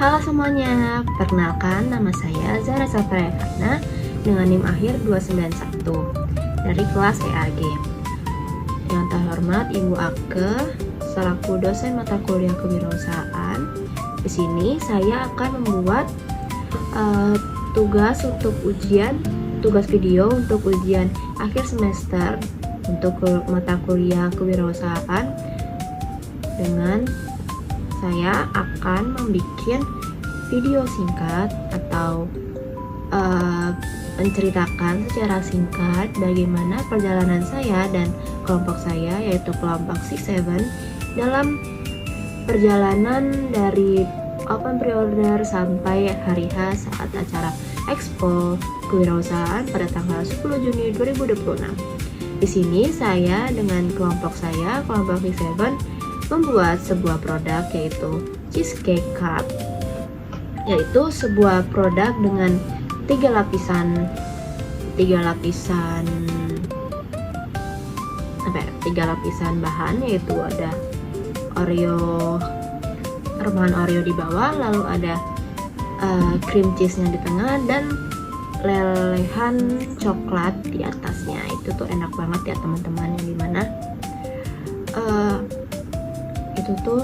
Halo semuanya, perkenalkan nama saya Zara Saprayana dengan NIM akhir 291 dari kelas EAG. Yang terhormat Ibu Ake selaku dosen mata kuliah kewirausahaan. Di sini saya akan membuat tugas video untuk ujian akhir semester untuk mata kuliah kewirausahaan. Dengan saya akan membuat video singkat atau menceritakan secara singkat bagaimana perjalanan saya dan kelompok saya, yaitu kelompok 67, dalam perjalanan dari open pre-order sampai hari H saat acara Expo Kewirausahaan pada tanggal 10 Juni 2026. Di sini saya dengan kelompok saya, kelompok 67, membuat sebuah produk yaitu cheesecake cup, yaitu sebuah produk dengan tiga lapisan bahan, yaitu ada remahan Oreo di bawah, lalu ada cream cheese-nya di tengah dan lelehan coklat di atasnya. Itu tuh enak banget ya teman-teman, yang dimana itu tuh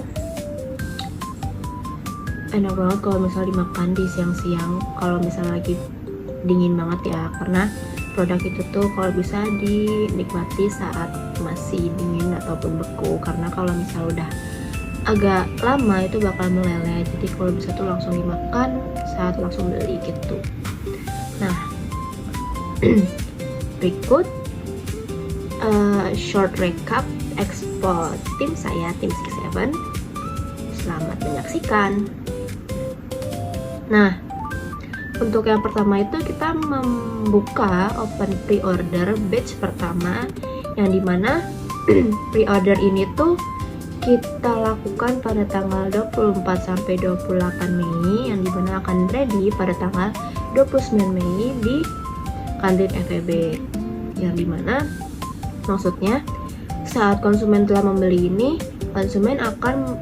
enak banget kalau misalnya dimakan di siang-siang, kalau misalnya lagi dingin banget ya, karena produk itu tuh kalau bisa dinikmati saat masih dingin ataupun beku, karena kalau misalnya udah agak lama itu bakal meleleh. Jadi kalau bisa tuh langsung dimakan saat langsung beli gitu. Nah, berikut short recap Expo tim saya, tim 67. Selamat menyaksikan. Nah, untuk yang pertama itu kita membuka open pre-order batch pertama, yang dimana pre-order ini tuh kita lakukan pada tanggal 24 sampai 28 Mei, yang dimana akan ready pada tanggal 29 Mei di kantin FEB, yang dimana maksudnya saat konsumen telah membeli ini, konsumen akan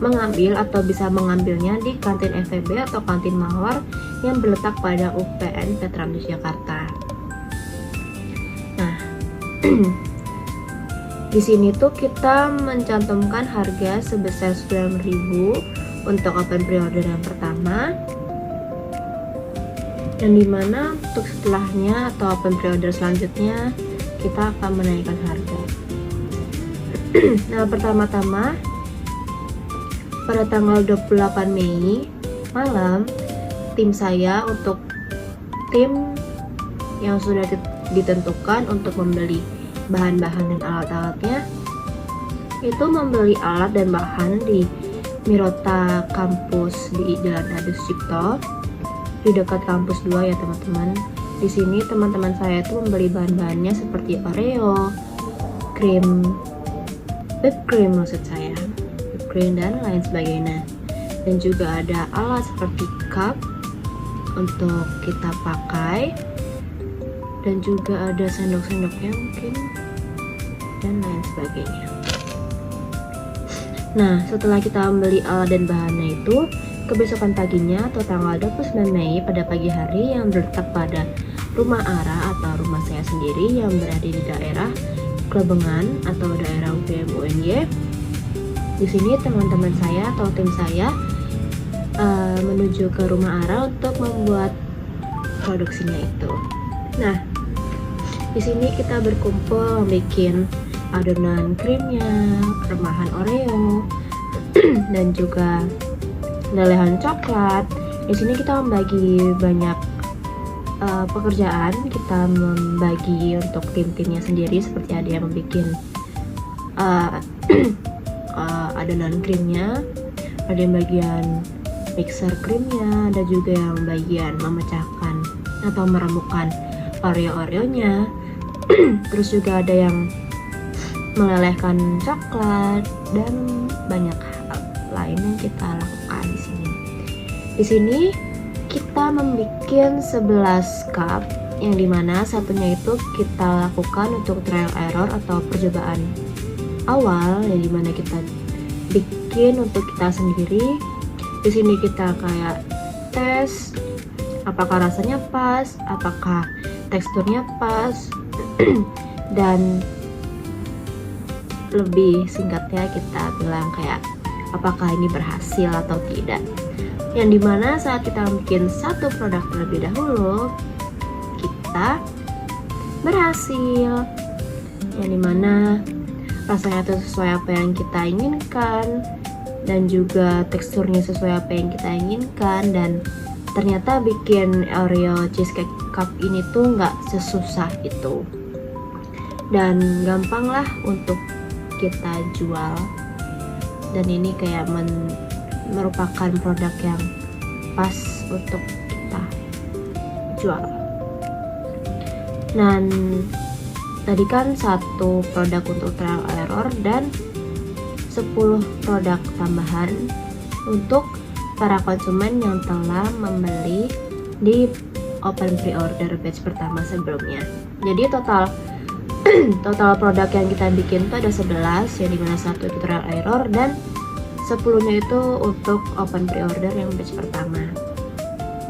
mengambil atau bisa mengambilnya di kantin FEB atau kantin Mawar yang berletak pada UPN Veteran Jakarta. Nah, di sini tuh kita mencantumkan harga sebesar 9.000 untuk open pre-order yang pertama, yang dimana untuk setelahnya atau open pre-order selanjutnya kita akan menaikkan harga. Nah, pertama-tama pada tanggal 28 Mei malam, tim saya untuk tim yang sudah ditentukan untuk membeli bahan-bahan dan alat-alatnya, itu membeli alat dan bahan di Mirota Kampus di Jalan Adi Sucipto di dekat kampus 2 ya teman-teman. Di sini teman-teman saya itu membeli bahan-bahannya seperti Oreo, whipped cream dan lain sebagainya. Dan juga ada alat seperti cup untuk kita pakai, dan juga ada sendok-sendoknya mungkin, dan lain sebagainya. Nah, setelah kita membeli alat dan bahannya itu, kebesokan paginya atau tanggal 29 Mei pada pagi hari yang terletak pada rumah Ara atau rumah saya sendiri yang berada di daerah Klebengan atau daerah UPM UNY. Di sini teman-teman saya atau tim saya menuju ke rumah Ara untuk membuat produksinya itu. Nah, di sini kita berkumpul membuat adonan krimnya, remahan Oreo, dan juga lelehan coklat. Di sini kita membagi banyak pekerjaan. Kita membagi untuk tim-timnya sendiri, seperti ada yang membuat adonan krimnya, ada yang bagian mixer krimnya, ada juga yang bagian memecahkan atau meremukkan Oreo-Oreonya. Terus juga ada yang melelehkan coklat dan banyak hal lain yang kita lakukan di sini. Di sini kita membuat 11 cup, yang dimana satunya itu kita lakukan untuk trial error atau percobaan awal, yang dimana kita bikin untuk kita sendiri Di sini kita kayak tes apakah rasanya pas, apakah teksturnya pas, dan lebih singkatnya kita bilang kayak apakah ini berhasil atau tidak. Yang dimana saat kita bikin satu produk terlebih dahulu, kita berhasil. Yang dimana rasanya itu sesuai apa yang kita inginkan, dan juga teksturnya sesuai apa yang kita inginkan, dan ternyata bikin Oreo cheesecake cup ini tuh nggak sesusah itu, dan gampang lah untuk kita jual. Dan ini kayak merupakan produk yang pas untuk kita jual. Dan tadi kan satu produk untuk trial error dan 10 produk tambahan untuk para konsumen yang telah membeli di open pre-order batch pertama sebelumnya. Jadi total produk yang kita bikin itu ada 11, yang dimana satu itu trial error dan 10-nya itu untuk open pre-order yang batch pertama.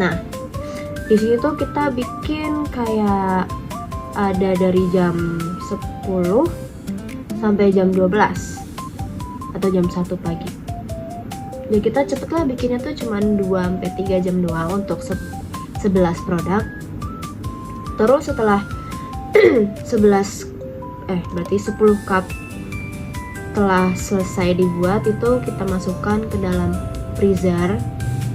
Nah, di sini tuh kita bikin kayak ada dari jam 10 sampai jam 12 atau jam 1 pagi. Jadi kita cepet lah bikinnya tuh cuman 2-3 jam doang untuk 11 produk. Terus setelah 10 cup telah selesai dibuat, itu kita masukkan ke dalam freezer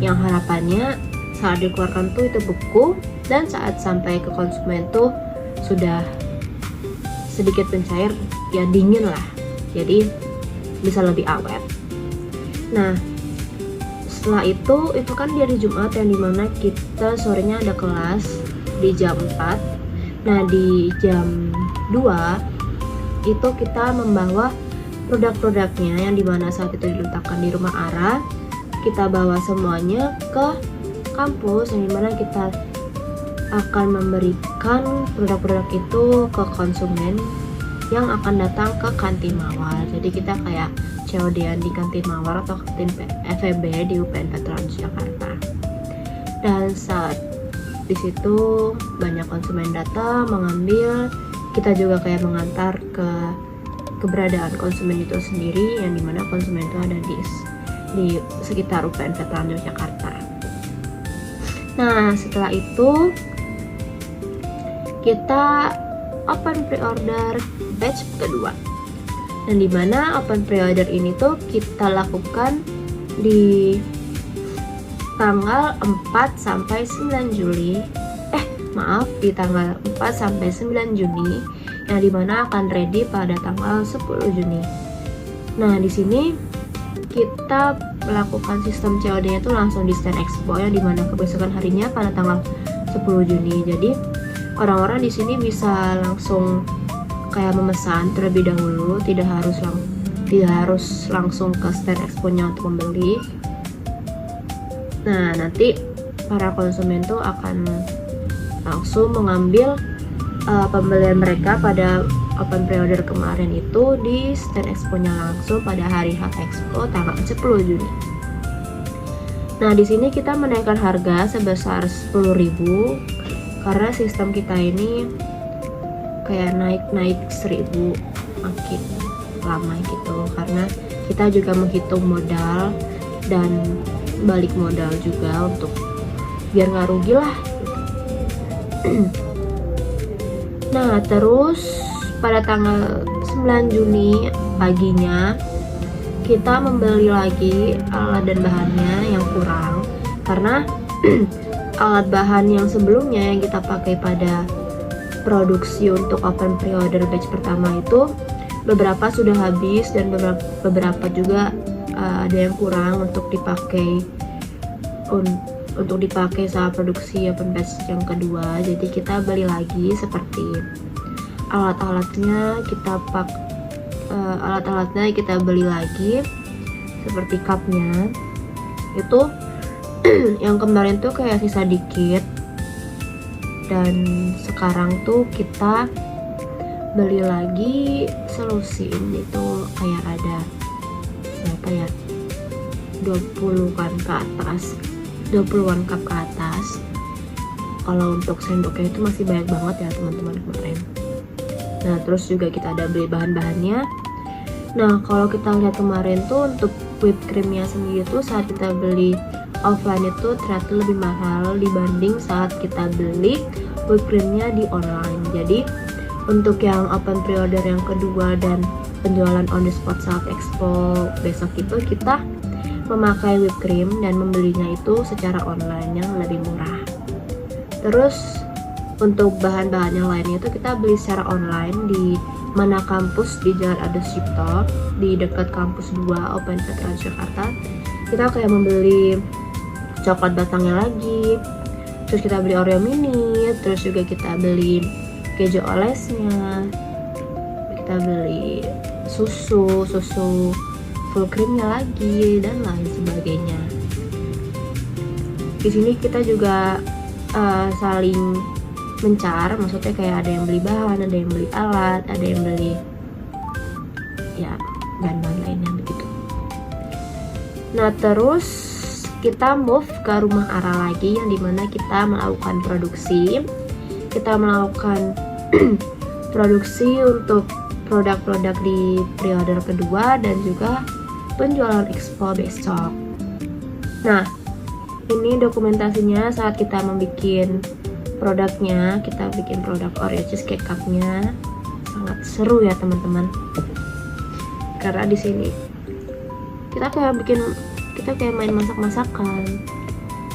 yang harapannya saat dikeluarkan tuh itu beku, dan saat sampai ke konsumen tuh sudah sedikit mencair, ya dingin lah, jadi bisa lebih awet. Nah, setelah itu kan di hari Jumat yang dimana kita sorenya ada kelas di jam 4. Nah, di jam 2 itu kita membawa produk-produknya yang dimana saat itu diletakkan di rumah Ara, kita bawa semuanya ke kampus, yang dimana kita akan memberikan produk-produk itu ke konsumen yang akan datang ke kantin Mawar. Jadi kita kayak COD-an di kantin Mawar atau kantin FEB di UPN Veteran Jakarta. Dan saat di situ banyak konsumen datang mengambil, kita juga kayak mengantar ke keberadaan konsumen itu sendiri, yang dimana konsumen itu ada di sekitar UPN Veteran Jakarta. Nah, setelah itu kita open pre-order batch kedua, dan dimana open pre-order ini tuh kita lakukan di tanggal 4 sampai 9 Juli di tanggal 4 sampai 9 Juni, yang dimana akan ready pada tanggal 10 Juni. Nah, di sini kita melakukan sistem COD-nya itu langsung di Stand Expo, yang dimana kebesokan harinya pada tanggal 10 Juni. Jadi orang-orang di sini bisa langsung kayak memesan terlebih dahulu, tidak harus langsung ke Stand Expo-nya untuk membeli. Nah, nanti para konsumen tuh akan langsung mengambil pembelian mereka pada open pre-order kemarin itu di Stand Expo-nya langsung pada hari H Expo tanggal 10 Juni. Nah, di sini kita menaikkan harga sebesar 10.000 karena sistem kita ini kayak naik 1.000 makin lama gitu, karena kita juga menghitung modal dan balik modal juga untuk biar nggak rugi lah gitu. Nah, terus pada tanggal 9 Juni paginya kita membeli lagi alat dan bahannya yang kurang, karena alat bahan yang sebelumnya yang kita pakai pada produksi untuk open pre-order batch pertama itu beberapa sudah habis, dan beberapa juga ada yang kurang untuk dipakai saat produksi open batch yang kedua. Jadi kita beli lagi seperti alat-alatnya kita beli lagi, seperti cupnya itu yang kemarin tuh kayak sisa dikit, dan sekarang tuh kita beli lagi selusin itu kayak ada berapa ya, 20-an ke atas, 20-an cup ke atas. Kalau untuk sendoknya itu masih banyak banget ya teman-teman kemarin. Nah terus juga kita ada beli bahan-bahannya. Nah kalau kita lihat kemarin tuh untuk whipped creamnya sendiri tuh saat kita beli offline itu ternyata lebih mahal dibanding saat kita beli whipped creamnya di online. Jadi untuk yang open pre-order yang kedua dan penjualan on the spot saat expo besok itu kita memakai whipped cream dan membelinya itu secara online yang lebih murah. Terus untuk bahan-bahan yang lainnya itu kita beli secara online di Mana Kampus di Jalan Ade Sucipto di dekat kampus 2 Open Veteran Jakarta. Kita kayak membeli coklat batangnya lagi, terus kita beli Oreo mini, terus juga kita beli keju olesnya, kita beli susu full creamnya lagi dan lain sebagainya. Di sini kita juga saling mencar, maksudnya kayak ada yang beli bahan, ada yang beli alat, ada yang beli ya bahan-bahan lainnya begitu. Nah terus kita move ke rumah Ara lagi yang dimana kita melakukan produksi. Kita melakukan produksi untuk produk-produk di pre-order kedua dan juga penjualan expo besok. Nah ini dokumentasinya saat kita membuat produknya, kita bikin produk Oreo cheesecake cupnya. Sangat seru ya teman-teman, karena di sini kita kayak main masak-masakan,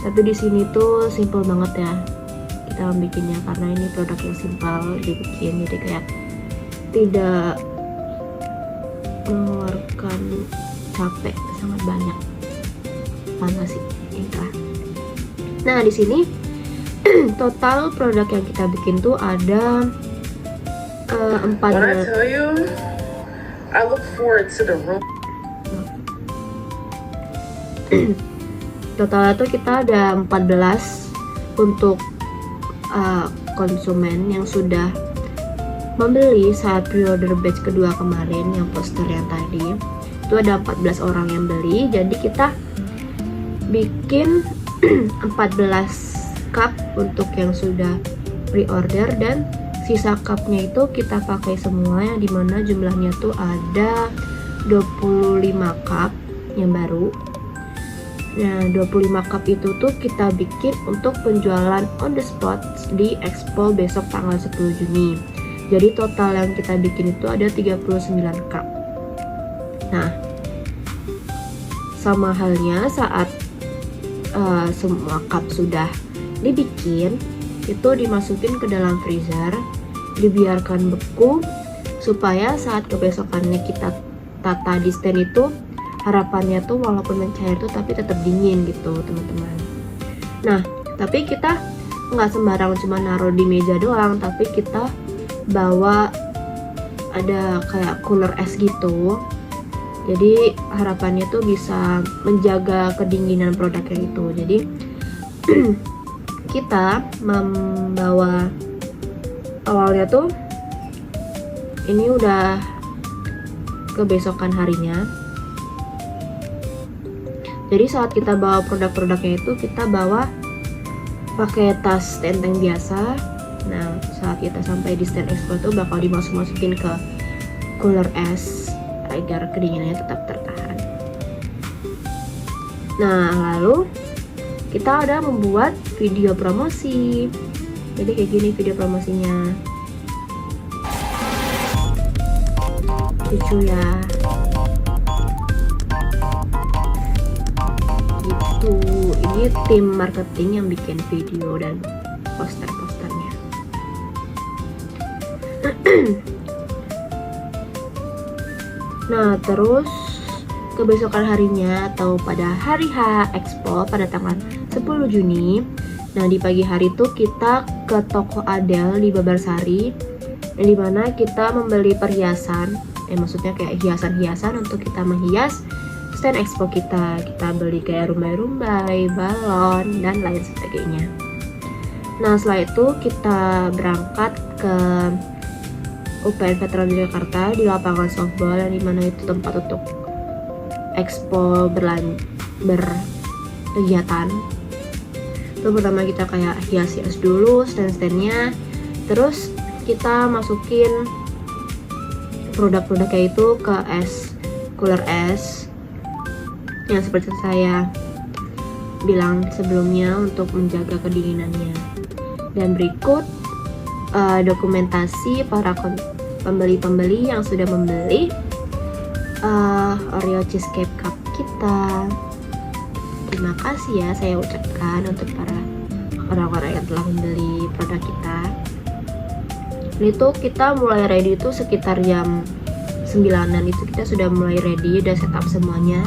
tapi di sini tuh simple banget ya kita membikinnya, karena ini produk yang simple dibikin, jadi kayak tidak mengeluarkan capek sangat banyak. Panas sih indah. Nah di sini total produk yang kita bikin tuh ada 4. When I tell you, I look forward to the room. Totalnya tuh kita ada 14 untuk konsumen yang sudah membeli saat pre-order batch kedua kemarin yang poster yang tadi. Itu ada 14 orang yang beli, jadi kita bikin 14 cup untuk yang sudah pre-order, dan sisa cupnya itu kita pakai semua, yang dimana jumlahnya tuh ada 25 cup yang baru. Nah 25 cup itu tuh kita bikin untuk penjualan on the spot di expo besok tanggal 10 Juni. Jadi total yang kita bikin itu ada 39 cup. Nah sama halnya saat semua cup sudah dibikin, itu dimasukin ke dalam freezer, dibiarkan beku supaya saat kebesokannya kita tata di stand itu harapannya tuh walaupun mencair tuh tapi tetap dingin gitu teman-teman. Nah tapi kita nggak sembarang cuma naruh di meja doang, tapi kita bawa ada kayak cooler es gitu. Jadi harapannya tuh bisa menjaga kedinginan produknya itu. Jadi kita membawa awalnya tuh ini udah kebesokan harinya. Jadi saat kita bawa produk-produknya itu kita bawa pakai tas tenteng biasa. Nah saat kita sampai di stand expo tuh bakal dimasukin ke cooler es agar kedinginannya tetap tertahan. Nah lalu kita ada membuat video promosi. Jadi kayak gini video promosinya, lucu ya gitu. Ini tim marketing yang bikin video dan poster-posternya. Nah terus kebesokan harinya atau pada hari H Expo pada tanggal 10 Juni. Nah di pagi hari itu kita ke toko Adele di Babarsari, di mana kita membeli perhiasan, maksudnya kayak hiasan-hiasan untuk kita menghias stand expo kita. Kita beli kayak rumbai-rumbai, balon dan lain sebagainya. Nah setelah itu kita berangkat ke UPN Veteran Jakarta di lapangan softball, yang dimana itu tempat untuk expo berkegiatan. Itu pertama kita kayak hias-hias dulu stand-standnya, terus kita masukin produk-produk kayak itu ke cooler es yang seperti saya bilang sebelumnya untuk menjaga kedinginannya. Dan berikut dokumentasi para pembeli-pembeli yang sudah membeli Oreo cheesecake cup kita. Terima kasih ya saya ucapkan untuk para orang-orang yang telah membeli produk kita. Itu kita mulai ready itu sekitar jam 9-an itu kita sudah mulai ready, udah setup semuanya.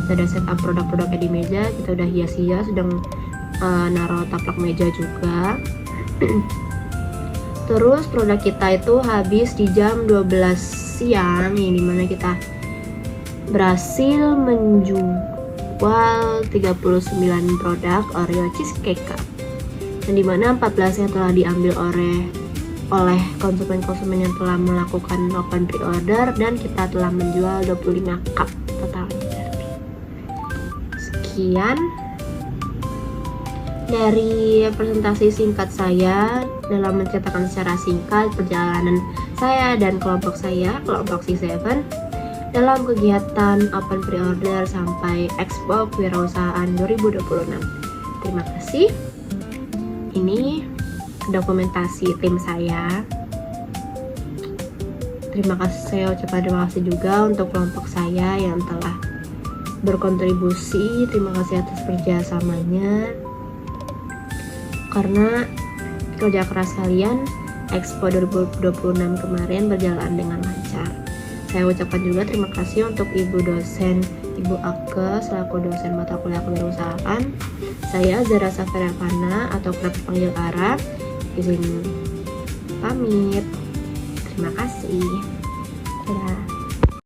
Kita udah setup produk-produknya di meja, kita udah hias-hias, sedang naruh taplak meja juga. Terus produk kita itu habis di jam 12 siang, yang dimana kita berhasil menjual 39 produk Oreo cheesecake cup, yang dimana 14 yang telah diambil oleh konsumen-konsumen yang telah melakukan open pre-order, dan kita telah menjual 25 cup totalnya. Sekian dari presentasi singkat saya dalam menceritakan secara singkat perjalanan saya dan kelompok saya, kelompok C7, dalam kegiatan open pre-order sampai Expo Kewirausahaan 2026. Terima kasih. Ini dokumentasi tim saya. Saya ucapkan terima kasih juga untuk kelompok saya yang telah berkontribusi. Terima kasih atas kerjasamanya. Karena kerja keras kalian, Expo 2026 kemarin berjalan dengan lancar. Saya ucapkan juga terima kasih untuk Ibu dosen, Ibu Ake selaku dosen mata kuliah kewirausahaan. Saya Zara Saferevana atau kerap dipanggil Ara, izin pamit. Terima kasih. Dadah.